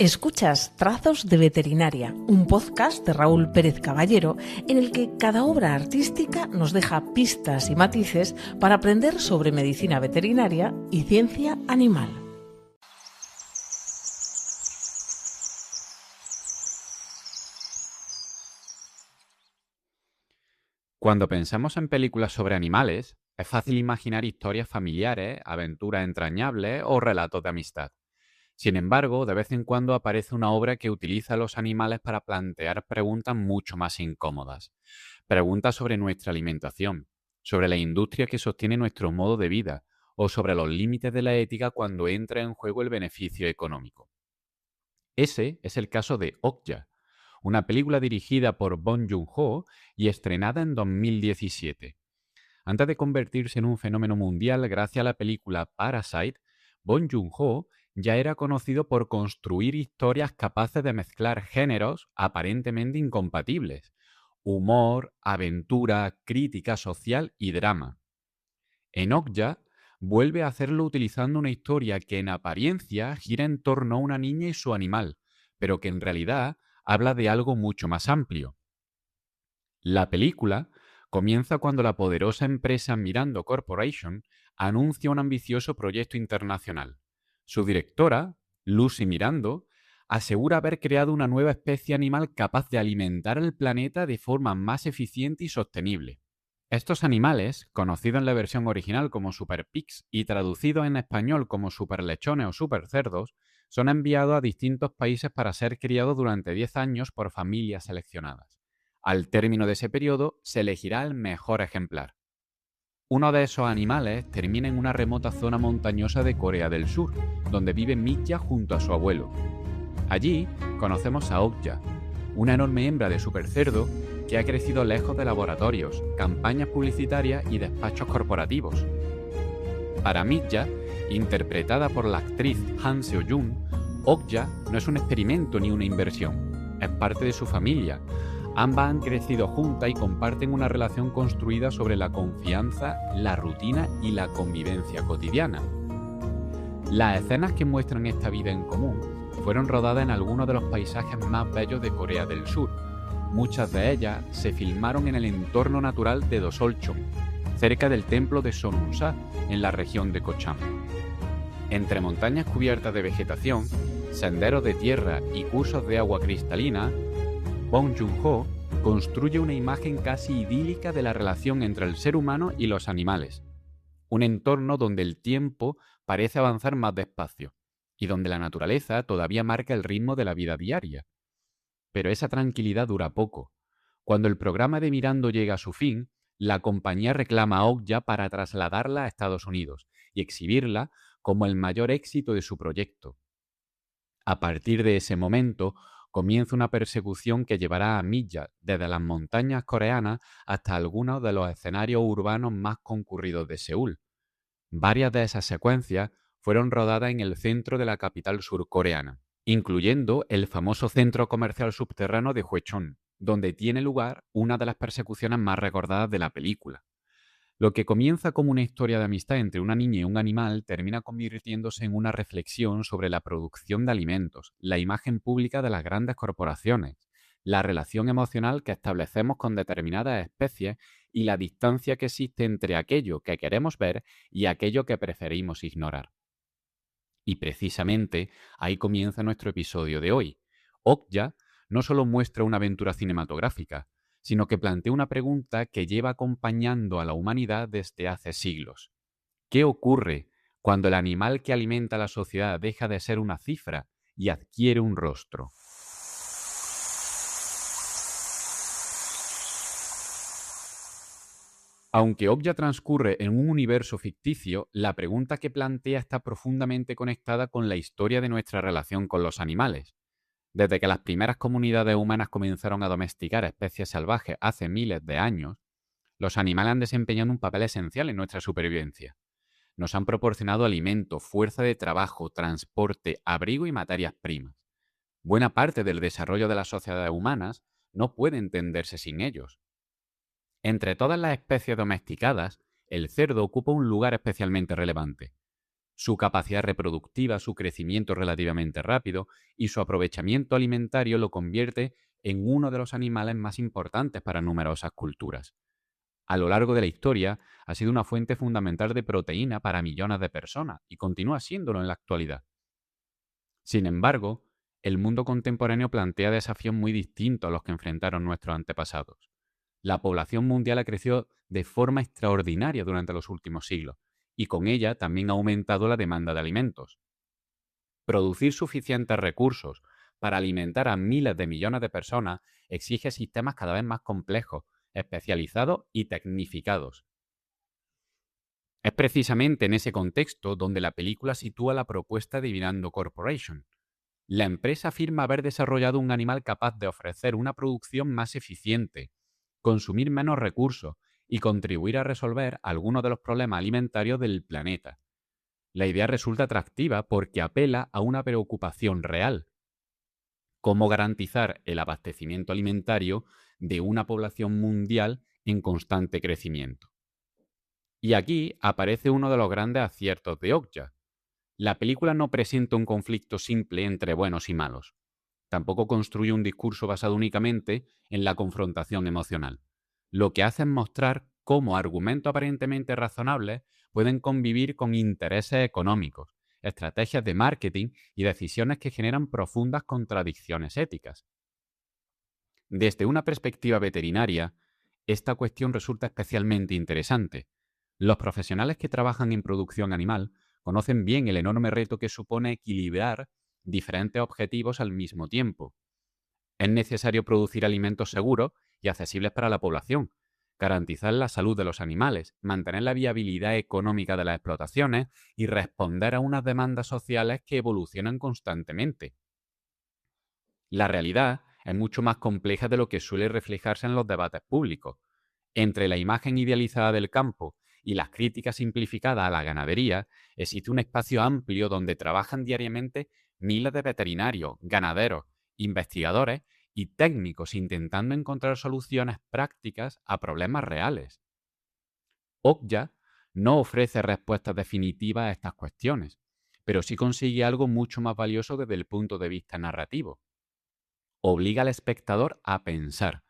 Escuchas Trazos de Veterinaria, un podcast de Raúl Pérez Caballero en el que cada obra artística nos deja pistas y matices para aprender sobre medicina veterinaria y ciencia animal. Cuando pensamos en películas sobre animales, es fácil imaginar historias familiares, aventuras entrañables o relatos de amistad. Sin embargo, de vez en cuando aparece una obra que utiliza a los animales para plantear preguntas mucho más incómodas. Preguntas sobre nuestra alimentación, sobre la industria que sostiene nuestro modo de vida o sobre los límites de la ética cuando entra en juego el beneficio económico. Ese es el caso de Okja, una película dirigida por Bong Joon-ho y estrenada en 2017. Antes de convertirse en un fenómeno mundial gracias a la película Parasite, Bong Joon-ho ya era conocido por construir historias capaces de mezclar géneros aparentemente incompatibles: humor, aventura, crítica social y drama. En Okja vuelve a hacerlo utilizando una historia que en apariencia gira en torno a una niña y su animal, pero que en realidad habla de algo mucho más amplio. La película comienza cuando la poderosa empresa Mirando Corporation anuncia un ambicioso proyecto internacional. Su directora, Lucy Mirando, asegura haber creado una nueva especie animal capaz de alimentar el planeta de forma más eficiente y sostenible. Estos animales, conocidos en la versión original como Super Pigs y traducidos en español como Super Lechones o Super Cerdos, son enviados a distintos países para ser criados durante 10 años por familias seleccionadas. Al término de ese periodo, se elegirá el mejor ejemplar. Uno de esos animales termina en una remota zona montañosa de Corea del Sur, donde vive Mija junto a su abuelo. Allí conocemos a Okja, una enorme hembra de supercerdo que ha crecido lejos de laboratorios, campañas publicitarias y despachos corporativos. Para Mija, interpretada por la actriz Han Seo-jun, Okja no es un experimento ni una inversión, es parte de su familia. Ambas han crecido juntas y comparten una relación construida sobre la confianza, la rutina y la convivencia cotidiana. Las escenas que muestran esta vida en común fueron rodadas en algunos de los paisajes más bellos de Corea del Sur. Muchas de ellas se filmaron en el entorno natural de Dosolchon, cerca del templo de Sonunsa, en la región de Kocham. Entre montañas cubiertas de vegetación, senderos de tierra y cursos de agua cristalina, Bong Joon-ho construye una imagen casi idílica de la relación entre el ser humano y los animales. Un entorno donde el tiempo parece avanzar más despacio y donde la naturaleza todavía marca el ritmo de la vida diaria. Pero esa tranquilidad dura poco. Cuando el programa de Mirando llega a su fin, la compañía reclama a Okja para trasladarla a Estados Unidos y exhibirla como el mayor éxito de su proyecto. A partir de ese momento, comienza una persecución que llevará a Mija desde las montañas coreanas hasta algunos de los escenarios urbanos más concurridos de Seúl. Varias de esas secuencias fueron rodadas en el centro de la capital surcoreana, incluyendo el famoso centro comercial subterráneo de Hwacheon, donde tiene lugar una de las persecuciones más recordadas de la película. Lo que comienza como una historia de amistad entre una niña y un animal termina convirtiéndose en una reflexión sobre la producción de alimentos, la imagen pública de las grandes corporaciones, la relación emocional que establecemos con determinadas especies y la distancia que existe entre aquello que queremos ver y aquello que preferimos ignorar. Y precisamente ahí comienza nuestro episodio de hoy. Okja no solo muestra una aventura cinematográfica, sino que plantea una pregunta que lleva acompañando a la humanidad desde hace siglos. ¿Qué ocurre cuando el animal que alimenta a la sociedad deja de ser una cifra y adquiere un rostro? Aunque Okja transcurre en un universo ficticio, la pregunta que plantea está profundamente conectada con la historia de nuestra relación con los animales. Desde que las primeras comunidades humanas comenzaron a domesticar especies salvajes hace miles de años, los animales han desempeñado un papel esencial en nuestra supervivencia. Nos han proporcionado alimento, fuerza de trabajo, transporte, abrigo y materias primas. Buena parte del desarrollo de las sociedades humanas no puede entenderse sin ellos. Entre todas las especies domesticadas, el cerdo ocupa un lugar especialmente relevante. su capacidad reproductiva, su crecimiento relativamente rápido y su aprovechamiento alimentario lo convierte en uno de los animales más importantes para numerosas culturas. A lo largo de la historia ha sido una fuente fundamental de proteína para millones de personas y continúa siéndolo en la actualidad. Sin embargo, el mundo contemporáneo plantea desafíos muy distintos a los que enfrentaron nuestros antepasados. La población mundial ha crecido de forma extraordinaria durante los últimos siglos y con ella también ha aumentado la demanda de alimentos. Producir suficientes recursos para alimentar a miles de millones de personas exige sistemas cada vez más complejos, especializados y tecnificados. Es precisamente en ese contexto donde la película sitúa la propuesta de Vinando Corporation. La empresa afirma haber desarrollado un animal capaz de ofrecer una producción más eficiente, consumir menos recursos y contribuir a resolver algunos de los problemas alimentarios del planeta. La idea resulta atractiva porque apela a una preocupación real: cómo garantizar el abastecimiento alimentario de una población mundial en constante crecimiento. Y aquí aparece uno de los grandes aciertos de Okja. La película no presenta un conflicto simple entre buenos y malos. Tampoco construye un discurso basado únicamente en la confrontación emocional. Lo que hace es mostrar cómo argumentos aparentemente razonables pueden convivir con intereses económicos, estrategias de marketing y decisiones que generan profundas contradicciones éticas. Desde una perspectiva veterinaria, esta cuestión resulta especialmente interesante. Los profesionales que trabajan en producción animal conocen bien el enorme reto que supone equilibrar diferentes objetivos al mismo tiempo. Es necesario producir alimentos seguros y accesibles para la población, garantizar la salud de los animales, mantener la viabilidad económica de las explotaciones y responder a unas demandas sociales que evolucionan constantemente. La realidad es mucho más compleja de lo que suele reflejarse en los debates públicos. Entre la imagen idealizada del campo y las críticas simplificadas a la ganadería, existe un espacio amplio donde trabajan diariamente miles de veterinarios, ganaderos, investigadores y técnicos intentando encontrar soluciones prácticas a problemas reales. Okja no ofrece respuestas definitivas a estas cuestiones, pero sí consigue algo mucho más valioso desde el punto de vista narrativo: obliga al espectador a pensar.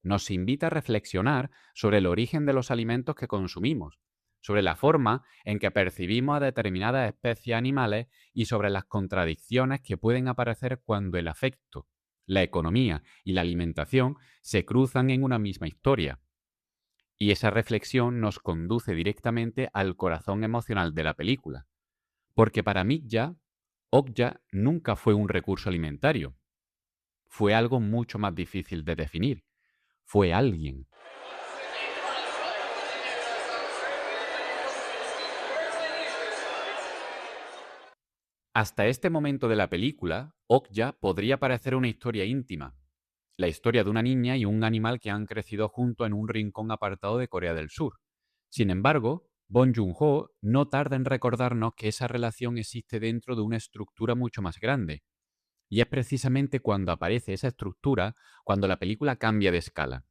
Nos invita a reflexionar sobre el origen de los alimentos que consumimos, sobre la forma en que percibimos a determinadas especies animales y sobre las contradicciones que pueden aparecer cuando el afecto, la economía y la alimentación se cruzan en una misma historia. Y esa reflexión nos conduce directamente al corazón emocional de la película, porque para Mitja, Okja nunca fue un recurso alimentario, fue algo mucho más difícil de definir. Fue alguien. Hasta este momento de la película, Okja podría parecer una historia íntima, la historia de una niña y un animal que han crecido juntos en un rincón apartado de Corea del Sur. Sin embargo, Bong Joon-ho no tarda en recordarnos que esa relación existe dentro de una estructura mucho más grande. Y es precisamente cuando aparece esa estructura cuando la película cambia de escala.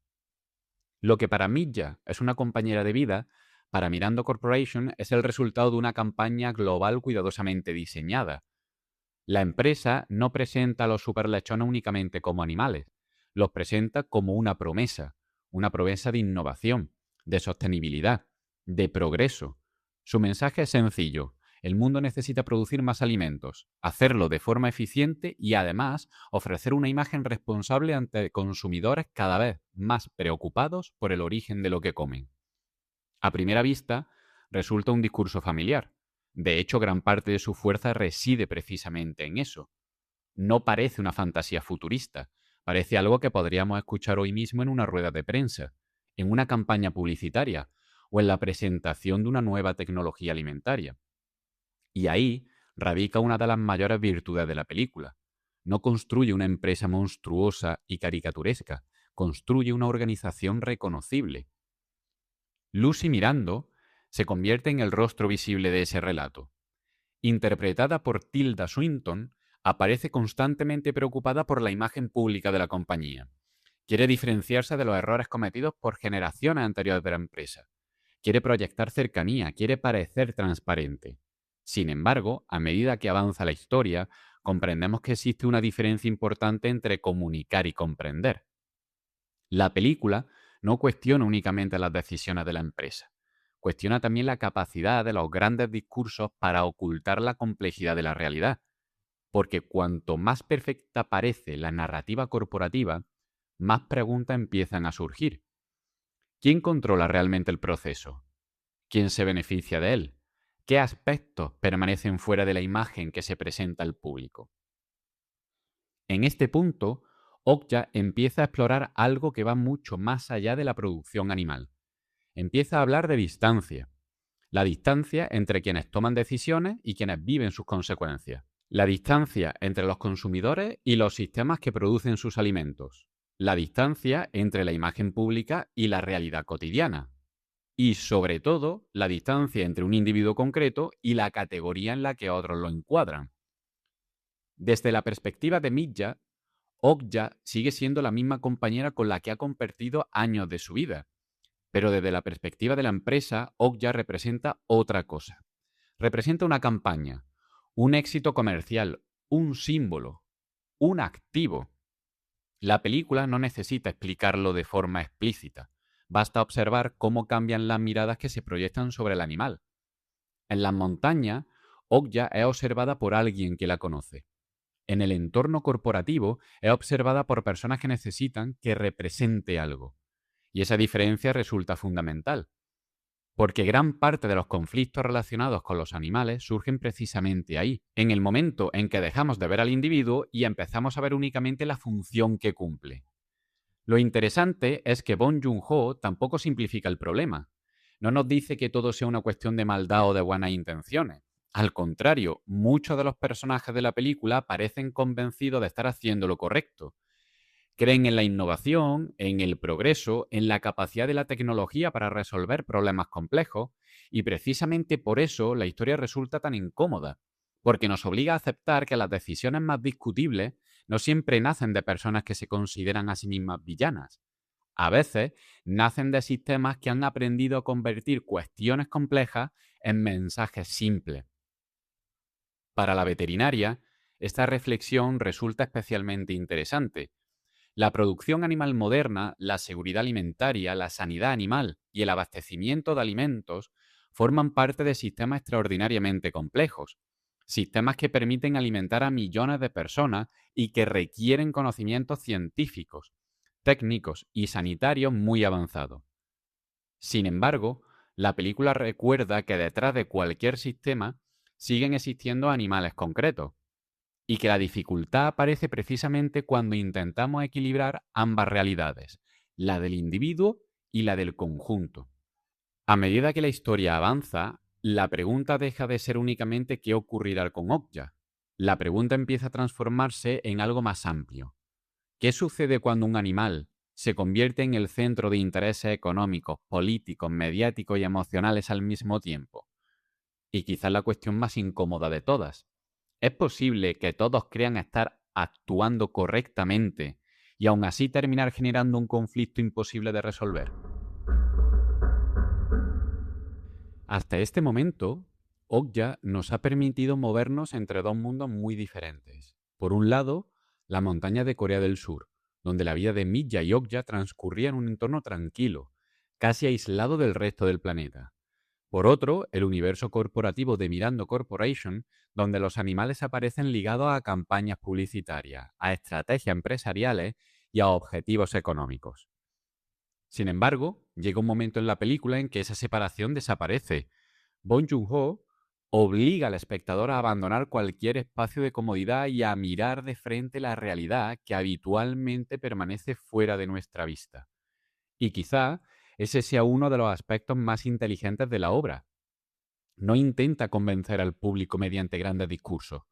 Lo que para Mitja es una compañera de vida, para Mirando Corporation es el resultado de una campaña global cuidadosamente diseñada. La empresa no presenta a los superlechones únicamente como animales, los presenta como una promesa de innovación, de sostenibilidad, de progreso. Su mensaje es sencillo: el mundo necesita producir más alimentos, hacerlo de forma eficiente y además ofrecer una imagen responsable ante consumidores cada vez más preocupados por el origen de lo que comen. A primera vista, resulta un discurso familiar. De hecho, gran parte de su fuerza reside precisamente en eso. No parece una fantasía futurista, parece algo que podríamos escuchar hoy mismo en una rueda de prensa, en una campaña publicitaria o en la presentación de una nueva tecnología alimentaria. Y ahí radica una de las mayores virtudes de la película. No construye una empresa monstruosa y caricaturesca, construye una organización reconocible. Lucy Mirando se convierte en el rostro visible de ese relato. Interpretada por Tilda Swinton, aparece constantemente preocupada por la imagen pública de la compañía. Quiere diferenciarse de los errores cometidos por generaciones anteriores de la empresa. Quiere proyectar cercanía, quiere parecer transparente. Sin embargo, a medida que avanza la historia, comprendemos que existe una diferencia importante entre comunicar y comprender. La película no cuestiona únicamente las decisiones de la empresa, cuestiona también la capacidad de los grandes discursos para ocultar la complejidad de la realidad, porque cuanto más perfecta parece la narrativa corporativa, más preguntas empiezan a surgir. ¿Quién controla realmente el proceso? ¿Quién se beneficia de él? ¿Qué aspectos permanecen fuera de la imagen que se presenta al público? En este punto, Okja empieza a explorar algo que va mucho más allá de la producción animal. Empieza a hablar de distancia, la distancia entre quienes toman decisiones y quienes viven sus consecuencias. La distancia entre los consumidores y los sistemas que producen sus alimentos. La distancia entre la imagen pública y la realidad cotidiana. Y sobre todo, la distancia entre un individuo concreto y la categoría en la que otros lo encuadran. Desde la perspectiva de Midja, Okja sigue siendo la misma compañera con la que ha compartido años de su vida. Pero desde la perspectiva de la empresa, Okja representa otra cosa. Representa una campaña, un éxito comercial, un símbolo, un activo. La película no necesita explicarlo de forma explícita. Basta observar cómo cambian las miradas que se proyectan sobre el animal. En las montañas, Okja es observada por alguien que la conoce. En el entorno corporativo es observada por personas que necesitan que represente algo. Y esa diferencia resulta fundamental, porque gran parte de los conflictos relacionados con los animales surgen precisamente ahí, en el momento en que dejamos de ver al individuo y empezamos a ver únicamente la función que cumple. Lo interesante es que Bong Joon-ho tampoco simplifica el problema. No nos dice que todo sea una cuestión de maldad o de buenas intenciones. Al contrario, muchos de los personajes de la película parecen convencidos de estar haciendo lo correcto. Creen en la innovación, en el progreso, en la capacidad de la tecnología para resolver problemas complejos, y precisamente por eso la historia resulta tan incómoda, porque nos obliga a aceptar que las decisiones más discutibles no siempre nacen de personas que se consideran a sí mismas villanas. A veces nacen de sistemas que han aprendido a convertir cuestiones complejas en mensajes simples. Para la veterinaria, esta reflexión resulta especialmente interesante. La producción animal moderna, la seguridad alimentaria, la sanidad animal y el abastecimiento de alimentos forman parte de sistemas extraordinariamente complejos, sistemas que permiten alimentar a millones de personas y que requieren conocimientos científicos, técnicos y sanitarios muy avanzados. Sin embargo, la película recuerda que detrás de cualquier sistema siguen existiendo animales concretos y que la dificultad aparece precisamente cuando intentamos equilibrar ambas realidades, la del individuo y la del conjunto. A medida que la historia avanza, la pregunta deja de ser únicamente qué ocurrirá con Okja. La pregunta empieza a transformarse en algo más amplio. ¿Qué sucede cuando un animal se convierte en el centro de intereses económicos, políticos, mediáticos y emocionales al mismo tiempo? Y quizás la cuestión más incómoda de todas. ¿Es posible que todos crean estar actuando correctamente y aún así terminar generando un conflicto imposible de resolver? Hasta este momento, Okja nos ha permitido movernos entre dos mundos muy diferentes. Por un lado, la montaña de Corea del Sur, donde la vida de Midja y Okja transcurría en un entorno tranquilo, casi aislado del resto del planeta. Por otro, el universo corporativo de Mirando Corporation, donde los animales aparecen ligados a campañas publicitarias, a estrategias empresariales y a objetivos económicos. Sin embargo, llega un momento en la película en que esa separación desaparece. Bong Joon-ho obliga al espectador a abandonar cualquier espacio de comodidad y a mirar de frente la realidad que habitualmente permanece fuera de nuestra vista. Y quizá ese sea uno de los aspectos más inteligentes de la obra. No intenta convencer al público mediante grandes discursos,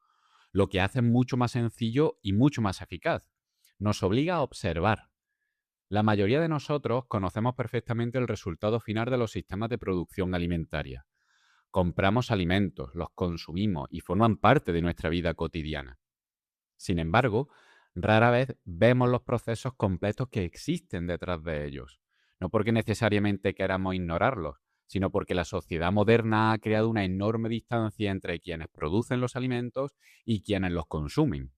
lo que hace mucho más sencillo y mucho más eficaz. Nos obliga a observar. La mayoría de nosotros conocemos perfectamente el resultado final de los sistemas de producción alimentaria. Compramos alimentos, los consumimos y forman parte de nuestra vida cotidiana. Sin embargo, rara vez vemos los procesos completos que existen detrás de ellos. No porque necesariamente queramos ignorarlos, sino porque la sociedad moderna ha creado una enorme distancia entre quienes producen los alimentos y quienes los consumen.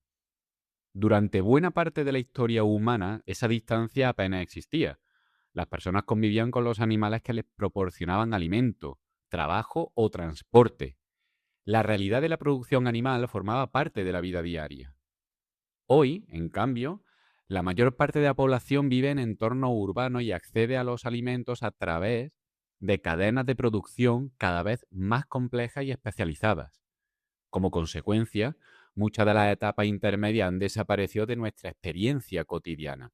Durante buena parte de la historia humana, esa distancia apenas existía. Las personas convivían con los animales que les proporcionaban alimento, trabajo o transporte. La realidad de la producción animal formaba parte de la vida diaria. Hoy, en cambio, la mayor parte de la población vive en entornos urbanos y accede a los alimentos a través de cadenas de producción cada vez más complejas y especializadas. Como consecuencia, muchas de las etapas intermedias han desaparecido de nuestra experiencia cotidiana.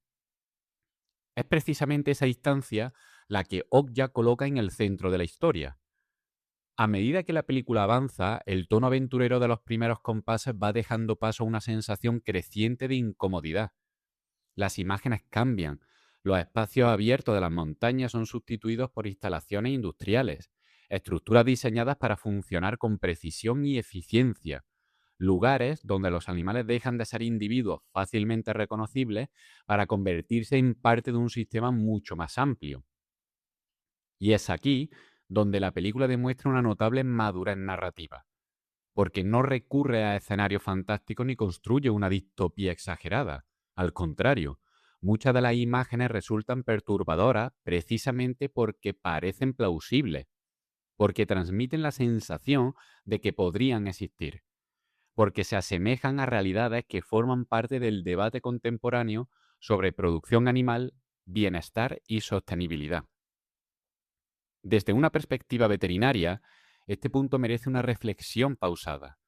Es precisamente esa distancia la que Okja coloca en el centro de la historia. A medida que la película avanza, el tono aventurero de los primeros compases va dejando paso a una sensación creciente de incomodidad. Las imágenes cambian. Los espacios abiertos de las montañas son sustituidos por instalaciones industriales, estructuras diseñadas para funcionar con precisión y eficiencia, lugares donde los animales dejan de ser individuos fácilmente reconocibles para convertirse en parte de un sistema mucho más amplio. Y es aquí donde la película demuestra una notable madurez narrativa, porque no recurre a escenarios fantásticos ni construye una distopía exagerada. Al contrario, muchas de las imágenes resultan perturbadoras precisamente porque parecen plausibles, porque transmiten la sensación de que podrían existir, porque se asemejan a realidades que forman parte del debate contemporáneo sobre producción animal, bienestar y sostenibilidad. Desde una perspectiva veterinaria, este punto merece una reflexión pausada.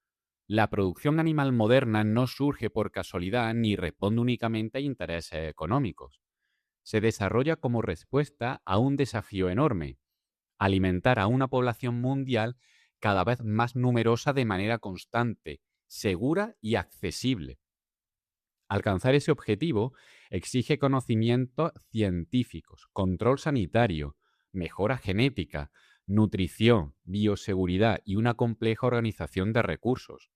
La producción animal moderna no surge por casualidad ni responde únicamente a intereses económicos. Se desarrolla como respuesta a un desafío enorme: alimentar a una población mundial cada vez más numerosa de manera constante, segura y accesible. Alcanzar ese objetivo exige conocimientos científicos, control sanitario, mejora genética, nutrición, bioseguridad y una compleja organización de recursos.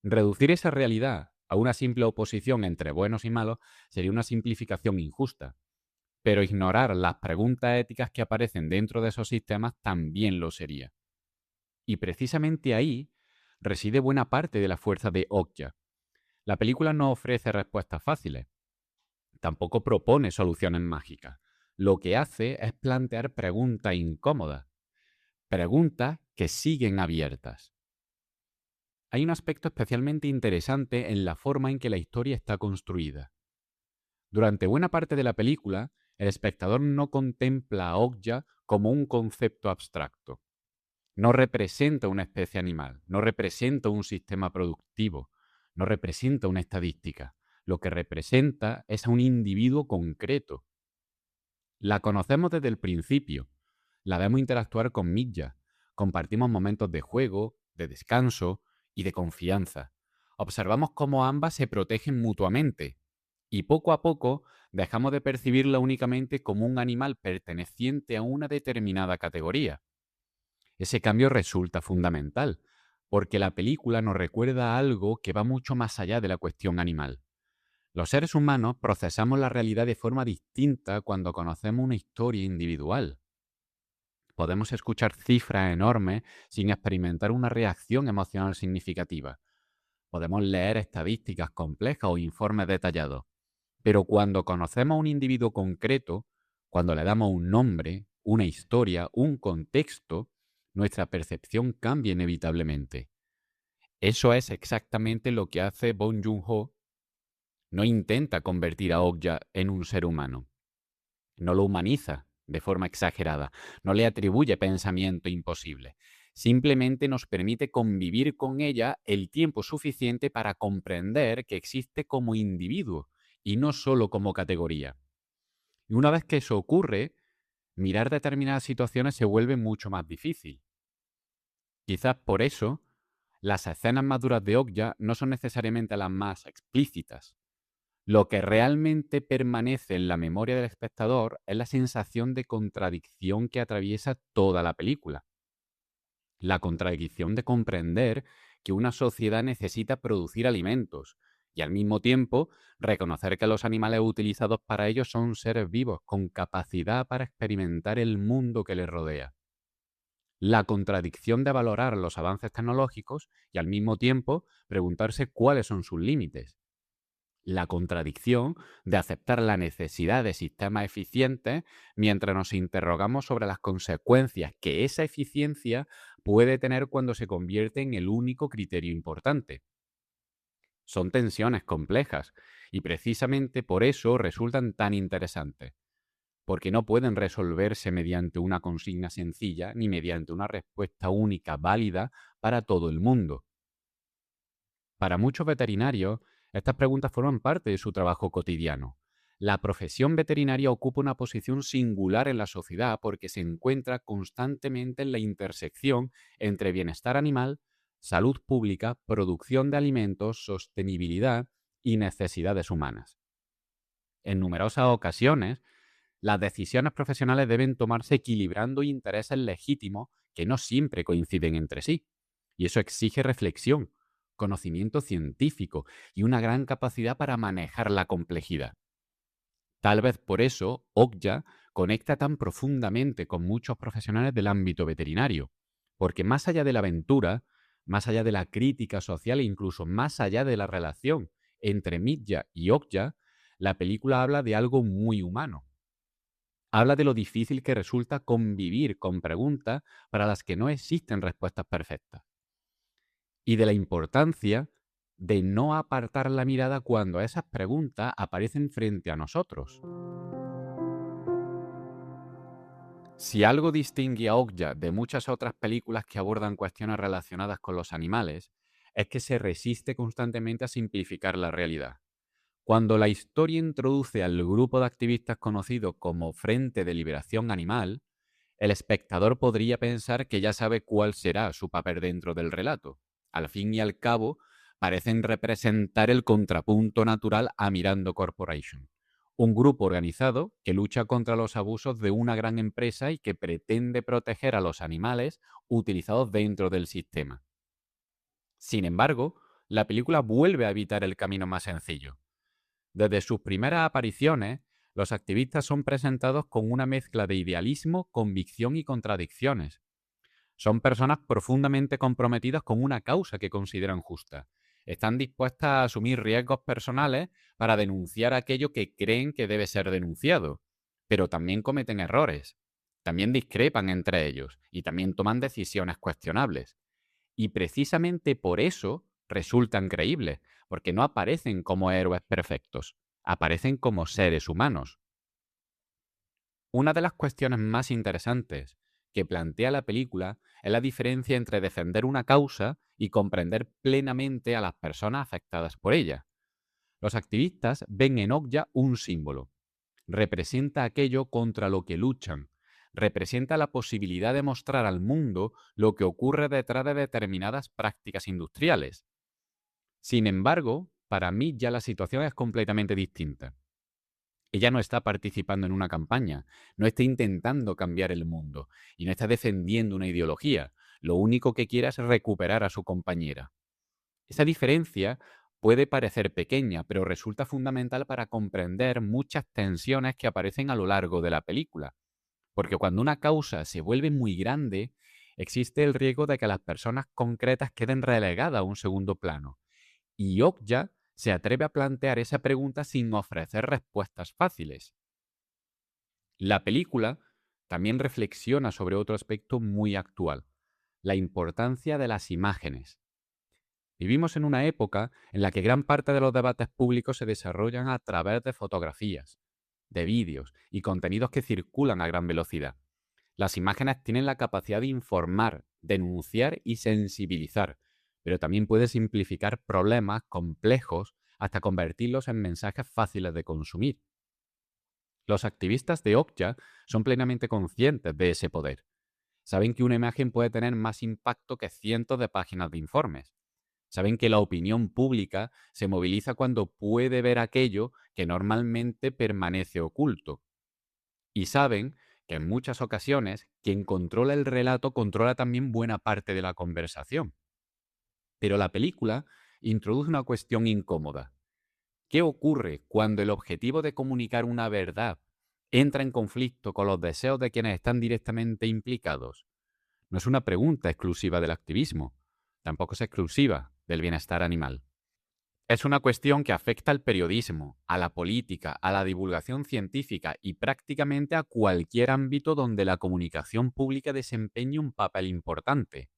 Reducir esa realidad a una simple oposición entre buenos y malos sería una simplificación injusta, pero ignorar las preguntas éticas que aparecen dentro de esos sistemas también lo sería. Y precisamente ahí reside buena parte de la fuerza de Okja. La película no ofrece respuestas fáciles, tampoco propone soluciones mágicas. Lo que hace es plantear preguntas incómodas, preguntas que siguen abiertas. Hay un aspecto especialmente interesante en la forma en que la historia está construida. Durante buena parte de la película, el espectador no contempla a Okja como un concepto abstracto. No representa una especie animal, no representa un sistema productivo, no representa una estadística. Lo que representa es a un individuo concreto. La conocemos desde el principio, la vemos interactuar con Milla, compartimos momentos de juego, de descanso y de confianza. Observamos cómo ambas se protegen mutuamente y poco a poco dejamos de percibirla únicamente como un animal perteneciente a una determinada categoría. Ese cambio resulta fundamental, porque la película nos recuerda algo que va mucho más allá de la cuestión animal. Los seres humanos procesamos la realidad de forma distinta cuando conocemos una historia individual. Podemos escuchar cifras enormes sin experimentar una reacción emocional significativa. Podemos leer estadísticas complejas o informes detallados. Pero cuando conocemos a un individuo concreto, cuando le damos un nombre, una historia, un contexto, nuestra percepción cambia inevitablemente. Eso es exactamente lo que hace Bong Joon-ho. No intenta convertir a Okja en un ser humano. No lo humaniza de forma exagerada. No le atribuye pensamiento imposible. Simplemente nos permite convivir con ella el tiempo suficiente para comprender que existe como individuo y no solo como categoría. Y una vez que eso ocurre, mirar determinadas situaciones se vuelve mucho más difícil. Quizás por eso, las escenas más duras de Okja no son necesariamente las más explícitas. Lo que realmente permanece en la memoria del espectador es la sensación de contradicción que atraviesa toda la película. La contradicción de comprender que una sociedad necesita producir alimentos y al mismo tiempo reconocer que los animales utilizados para ello son seres vivos con capacidad para experimentar el mundo que les rodea. La contradicción de valorar los avances tecnológicos y al mismo tiempo preguntarse cuáles son sus límites. La contradicción de aceptar la necesidad de sistemas eficientes mientras nos interrogamos sobre las consecuencias que esa eficiencia puede tener cuando se convierte en el único criterio importante. Son tensiones complejas y precisamente por eso resultan tan interesantes, porque no pueden resolverse mediante una consigna sencilla ni mediante una respuesta única válida para todo el mundo. Para muchos veterinarios, estas preguntas forman parte de su trabajo cotidiano. La profesión veterinaria ocupa una posición singular en la sociedad porque se encuentra constantemente en la intersección entre bienestar animal, salud pública, producción de alimentos, sostenibilidad y necesidades humanas. En numerosas ocasiones, las decisiones profesionales deben tomarse equilibrando intereses legítimos que no siempre coinciden entre sí. Y eso exige reflexión, conocimiento científico y una gran capacidad para manejar la complejidad. Tal vez por eso Okja conecta tan profundamente con muchos profesionales del ámbito veterinario, porque más allá de la aventura, más allá de la crítica social e incluso más allá de la relación entre Mitja y Okja, la película habla de algo muy humano. Habla de lo difícil que resulta convivir con preguntas para las que no existen respuestas perfectas y de la importancia de no apartar la mirada cuando esas preguntas aparecen frente a nosotros. Si algo distingue a Okja de muchas otras películas que abordan cuestiones relacionadas con los animales, es que se resiste constantemente a simplificar la realidad. Cuando la historia introduce al grupo de activistas conocido como Frente de Liberación Animal, el espectador podría pensar que ya sabe cuál será su papel dentro del relato. Al fin y al cabo, parecen representar el contrapunto natural a Mirando Corporation, un grupo organizado que lucha contra los abusos de una gran empresa y que pretende proteger a los animales utilizados dentro del sistema. Sin embargo, la película vuelve a evitar el camino más sencillo. Desde sus primeras apariciones, los activistas son presentados con una mezcla de idealismo, convicción y contradicciones. Son personas profundamente comprometidas con una causa que consideran justa. Están dispuestas a asumir riesgos personales para denunciar aquello que creen que debe ser denunciado, pero también cometen errores. También discrepan entre ellos y también toman decisiones cuestionables. Y precisamente por eso resultan creíbles, porque no aparecen como héroes perfectos, aparecen como seres humanos. Una de las cuestiones más interesantes que plantea la película es la diferencia entre defender una causa y comprender plenamente a las personas afectadas por ella. Los activistas ven en Okja un símbolo. Representa aquello contra lo que luchan. Representa la posibilidad de mostrar al mundo lo que ocurre detrás de determinadas prácticas industriales. Sin embargo, para mí ya la situación es completamente distinta. Ella no está participando en una campaña, no está intentando cambiar el mundo y no está defendiendo una ideología. Lo único que quiere es recuperar a su compañera. Esa diferencia puede parecer pequeña, pero resulta fundamental para comprender muchas tensiones que aparecen a lo largo de la película. Porque cuando una causa se vuelve muy grande, existe el riesgo de que las personas concretas queden relegadas a un segundo plano. Y Okja se atreve a plantear esa pregunta sin ofrecer respuestas fáciles. La película también reflexiona sobre otro aspecto muy actual, la importancia de las imágenes. Vivimos en una época en la que gran parte de los debates públicos se desarrollan a través de fotografías, de vídeos y contenidos que circulan a gran velocidad. Las imágenes tienen la capacidad de informar, denunciar y sensibilizar, pero también puede simplificar problemas complejos hasta convertirlos en mensajes fáciles de consumir. Los activistas de Okja son plenamente conscientes de ese poder. Saben que una imagen puede tener más impacto que cientos de páginas de informes. Saben que la opinión pública se moviliza cuando puede ver aquello que normalmente permanece oculto. Y saben que en muchas ocasiones quien controla el relato controla también buena parte de la conversación. Pero la película introduce una cuestión incómoda. ¿Qué ocurre cuando el objetivo de comunicar una verdad entra en conflicto con los deseos de quienes están directamente implicados? No es una pregunta exclusiva del activismo, tampoco es exclusiva del bienestar animal. Es una cuestión que afecta al periodismo, a la política, a la divulgación científica y prácticamente a cualquier ámbito donde la comunicación pública desempeñe un papel importante.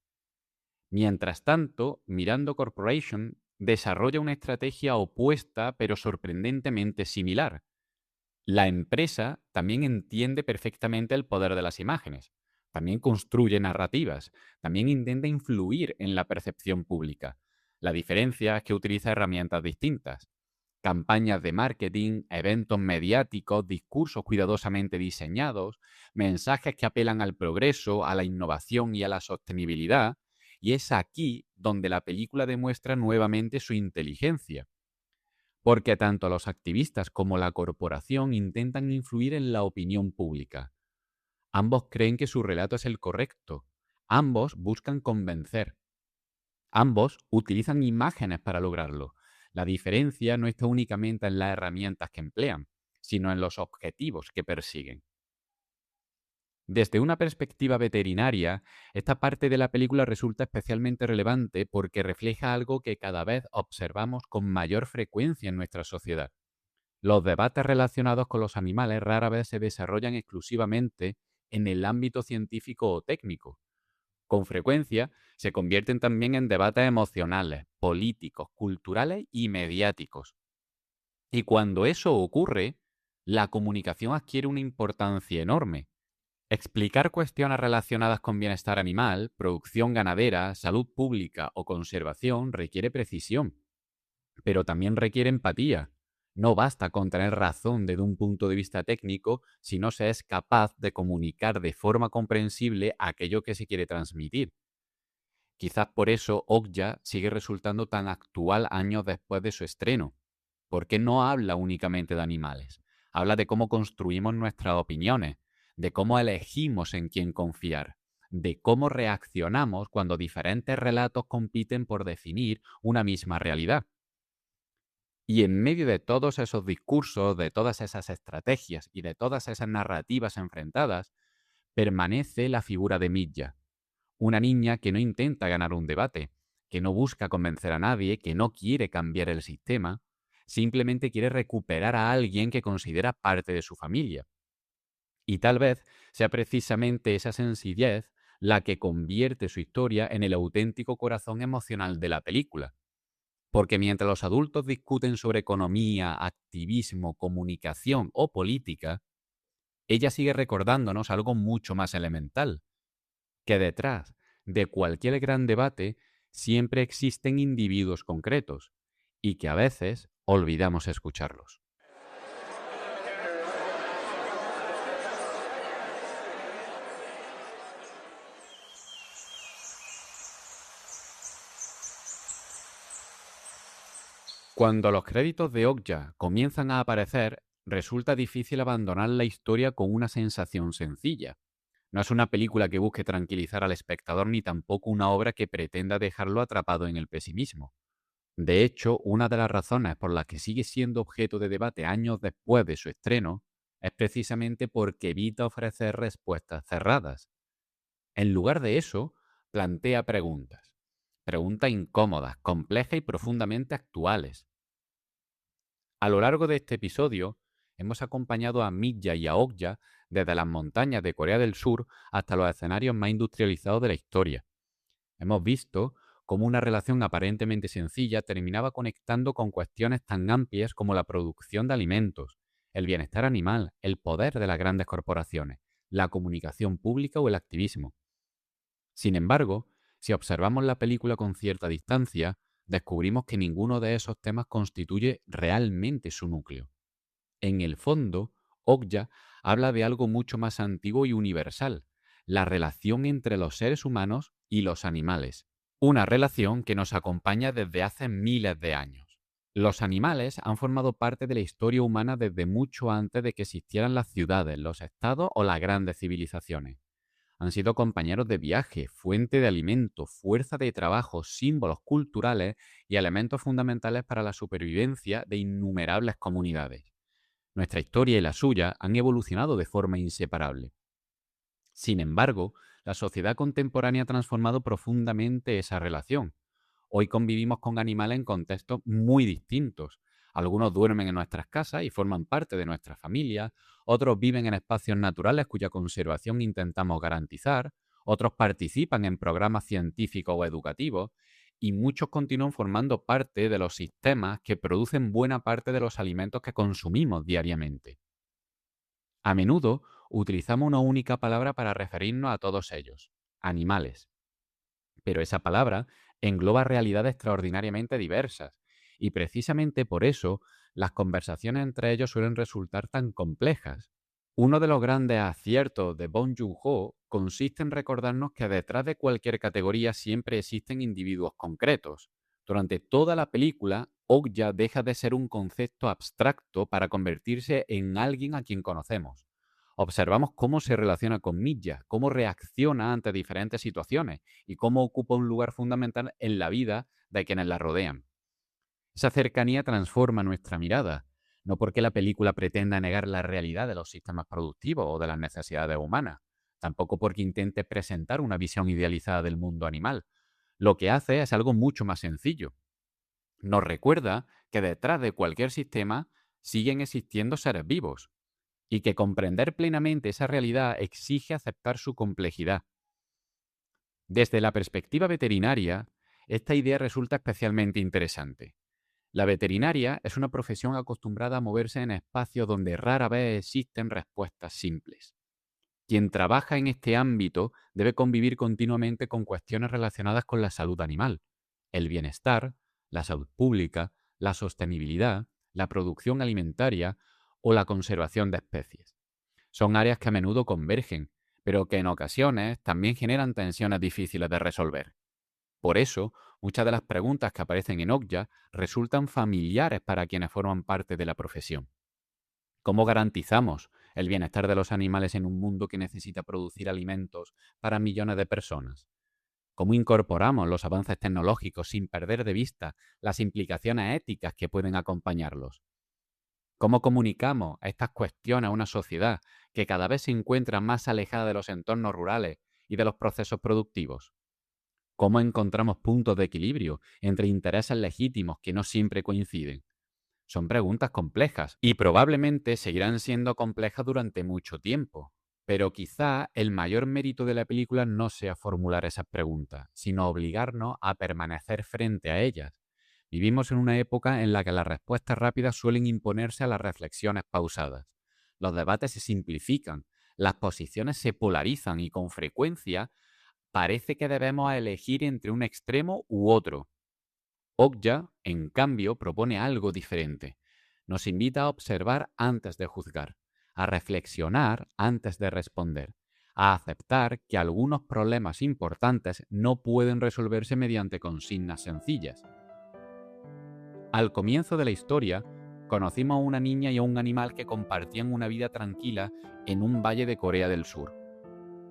Mientras tanto, Mirando Corporation desarrolla una estrategia opuesta pero sorprendentemente similar. La empresa también entiende perfectamente el poder de las imágenes, también construye narrativas, también intenta influir en la percepción pública. La diferencia es que utiliza herramientas distintas. Campañas de marketing, eventos mediáticos, discursos cuidadosamente diseñados, mensajes que apelan al progreso, a la innovación y a la sostenibilidad. Y es aquí donde la película demuestra nuevamente su inteligencia, porque tanto los activistas como la corporación intentan influir en la opinión pública. Ambos creen que su relato es el correcto. Ambos buscan convencer. Ambos utilizan imágenes para lograrlo. La diferencia no está únicamente en las herramientas que emplean, sino en los objetivos que persiguen. Desde una perspectiva veterinaria, esta parte de la película resulta especialmente relevante porque refleja algo que cada vez observamos con mayor frecuencia en nuestra sociedad. Los debates relacionados con los animales rara vez se desarrollan exclusivamente en el ámbito científico o técnico. Con frecuencia se convierten también en debates emocionales, políticos, culturales y mediáticos. Y cuando eso ocurre, la comunicación adquiere una importancia enorme. Explicar cuestiones relacionadas con bienestar animal, producción ganadera, salud pública o conservación requiere precisión, pero también requiere empatía. No basta con tener razón desde un punto de vista técnico si no se es capaz de comunicar de forma comprensible aquello que se quiere transmitir. Quizás por eso Okja sigue resultando tan actual años después de su estreno, porque no habla únicamente de animales, habla de cómo construimos nuestras opiniones, de cómo elegimos en quién confiar, de cómo reaccionamos cuando diferentes relatos compiten por definir una misma realidad. Y en medio de todos esos discursos, de todas esas estrategias y de todas esas narrativas enfrentadas, permanece la figura de Midja, una niña que no intenta ganar un debate, que no busca convencer a nadie, que no quiere cambiar el sistema, simplemente quiere recuperar a alguien que considera parte de su familia. Y tal vez sea precisamente esa sencillez la que convierte su historia en el auténtico corazón emocional de la película. Porque mientras los adultos discuten sobre economía, activismo, comunicación o política, ella sigue recordándonos algo mucho más elemental, que detrás de cualquier gran debate siempre existen individuos concretos y que a veces olvidamos escucharlos. Cuando los créditos de Okja comienzan a aparecer, resulta difícil abandonar la historia con una sensación sencilla. No es una película que busque tranquilizar al espectador ni tampoco una obra que pretenda dejarlo atrapado en el pesimismo. De hecho, una de las razones por las que sigue siendo objeto de debate años después de su estreno es precisamente porque evita ofrecer respuestas cerradas. En lugar de eso, plantea preguntas. Preguntas incómodas, complejas y profundamente actuales. A lo largo de este episodio, hemos acompañado a Midja y a Okja desde las montañas de Corea del Sur hasta los escenarios más industrializados de la historia. Hemos visto cómo una relación aparentemente sencilla terminaba conectando con cuestiones tan amplias como la producción de alimentos, el bienestar animal, el poder de las grandes corporaciones, la comunicación pública o el activismo. Sin embargo, si observamos la película con cierta distancia, descubrimos que ninguno de esos temas constituye realmente su núcleo. En el fondo, Okja habla de algo mucho más antiguo y universal, la relación entre los seres humanos y los animales. Una relación que nos acompaña desde hace miles de años. Los animales han formado parte de la historia humana desde mucho antes de que existieran las ciudades, los estados o las grandes civilizaciones. Han sido compañeros de viaje, fuente de alimento, fuerza de trabajo, símbolos culturales y elementos fundamentales para la supervivencia de innumerables comunidades. Nuestra historia y la suya han evolucionado de forma inseparable. Sin embargo, La sociedad contemporánea ha transformado profundamente esa relación. Hoy convivimos con animales en contextos muy distintos. Algunos duermen en nuestras casas y forman parte de nuestra familia, otros viven en espacios naturales cuya conservación intentamos garantizar, otros participan en programas científicos o educativos, y muchos continúan formando parte de los sistemas que producen buena parte de los alimentos que consumimos diariamente. A menudo utilizamos una única palabra para referirnos a todos ellos: animales. Pero esa palabra engloba realidades extraordinariamente diversas, y precisamente por eso las conversaciones entre ellos suelen resultar tan complejas. Uno de los grandes aciertos de Bong Joon-ho consiste en recordarnos que detrás de cualquier categoría siempre existen individuos concretos. Durante toda la película, Okja deja de ser un concepto abstracto para convertirse en alguien a quien conocemos. Observamos cómo se relaciona con Milla, cómo reacciona ante diferentes situaciones y cómo ocupa un lugar fundamental en la vida de quienes la rodean. Esa cercanía transforma nuestra mirada, no porque la película pretenda negar la realidad de los sistemas productivos o de las necesidades humanas, tampoco porque intente presentar una visión idealizada del mundo animal. Lo que hace es algo mucho más sencillo. Nos recuerda que detrás de cualquier sistema siguen existiendo seres vivos, y que comprender plenamente esa realidad exige aceptar su complejidad. Desde la perspectiva veterinaria, esta idea resulta especialmente interesante. La veterinaria es una profesión acostumbrada a moverse en espacios donde rara vez existen respuestas simples. Quien trabaja en este ámbito debe convivir continuamente con cuestiones relacionadas con la salud animal, el bienestar, la salud pública, la sostenibilidad, la producción alimentaria o la conservación de especies. Son áreas que a menudo convergen, pero que en ocasiones también generan tensiones difíciles de resolver. Por eso, muchas de las preguntas que aparecen en Okja resultan familiares para quienes forman parte de la profesión. ¿Cómo garantizamos el bienestar de los animales en un mundo que necesita producir alimentos para millones de personas? ¿Cómo incorporamos los avances tecnológicos sin perder de vista las implicaciones éticas que pueden acompañarlos? ¿Cómo comunicamos estas cuestiones a una sociedad que cada vez se encuentra más alejada de los entornos rurales y de los procesos productivos? ¿Cómo encontramos puntos de equilibrio entre intereses legítimos que no siempre coinciden? Son preguntas complejas y probablemente seguirán siendo complejas durante mucho tiempo. Pero quizá el mayor mérito de la película no sea formular esas preguntas, sino obligarnos a permanecer frente a ellas. Vivimos en una época en la que las respuestas rápidas suelen imponerse a las reflexiones pausadas. Los debates se simplifican, las posiciones se polarizan y con frecuencia parece que debemos elegir entre un extremo u otro. Okja, en cambio, propone algo diferente. Nos invita a observar antes de juzgar, a reflexionar antes de responder, a aceptar que algunos problemas importantes no pueden resolverse mediante consignas sencillas. Al comienzo de la historia, conocimos a una niña y a un animal que compartían una vida tranquila en un valle de Corea del Sur.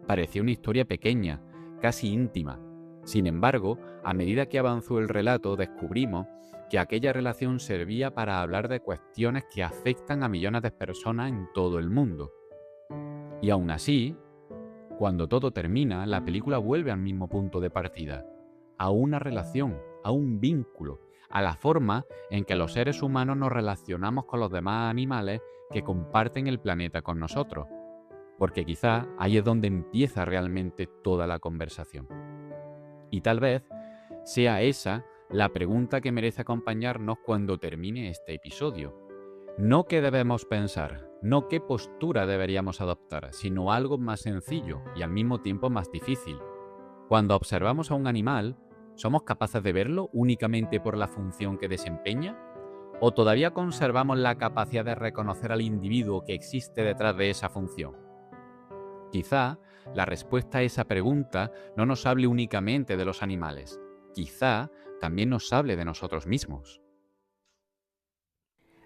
Parecía una historia pequeña, casi íntima. Sin embargo, a medida que avanzó el relato, descubrimos que aquella relación servía para hablar de cuestiones que afectan a millones de personas en todo el mundo. Y aún así, cuando todo termina, la película vuelve al mismo punto de partida, a una relación, a un vínculo, a la forma en que los seres humanos nos relacionamos con los demás animales que comparten el planeta con nosotros. Porque quizá ahí es donde empieza realmente toda la conversación. Y tal vez sea esa la pregunta que merece acompañarnos cuando termine este episodio. No qué debemos pensar, no qué postura deberíamos adoptar, sino algo más sencillo y al mismo tiempo más difícil. Cuando observamos a un animal, ¿somos capaces de verlo únicamente por la función que desempeña? ¿O todavía conservamos la capacidad de reconocer al individuo que existe detrás de esa función? Quizá la respuesta a esa pregunta no nos hable únicamente de los animales. Quizá también nos hable de nosotros mismos.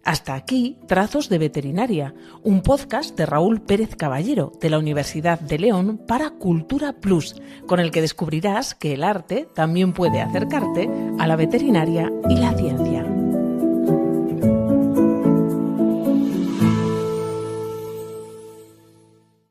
Hasta aquí Trazos de Veterinaria, un podcast de Raúl Pérez Caballero de la Universidad de León para Cultura Plus, con el que descubrirás que el arte también puede acercarte a la veterinaria y la ciencia.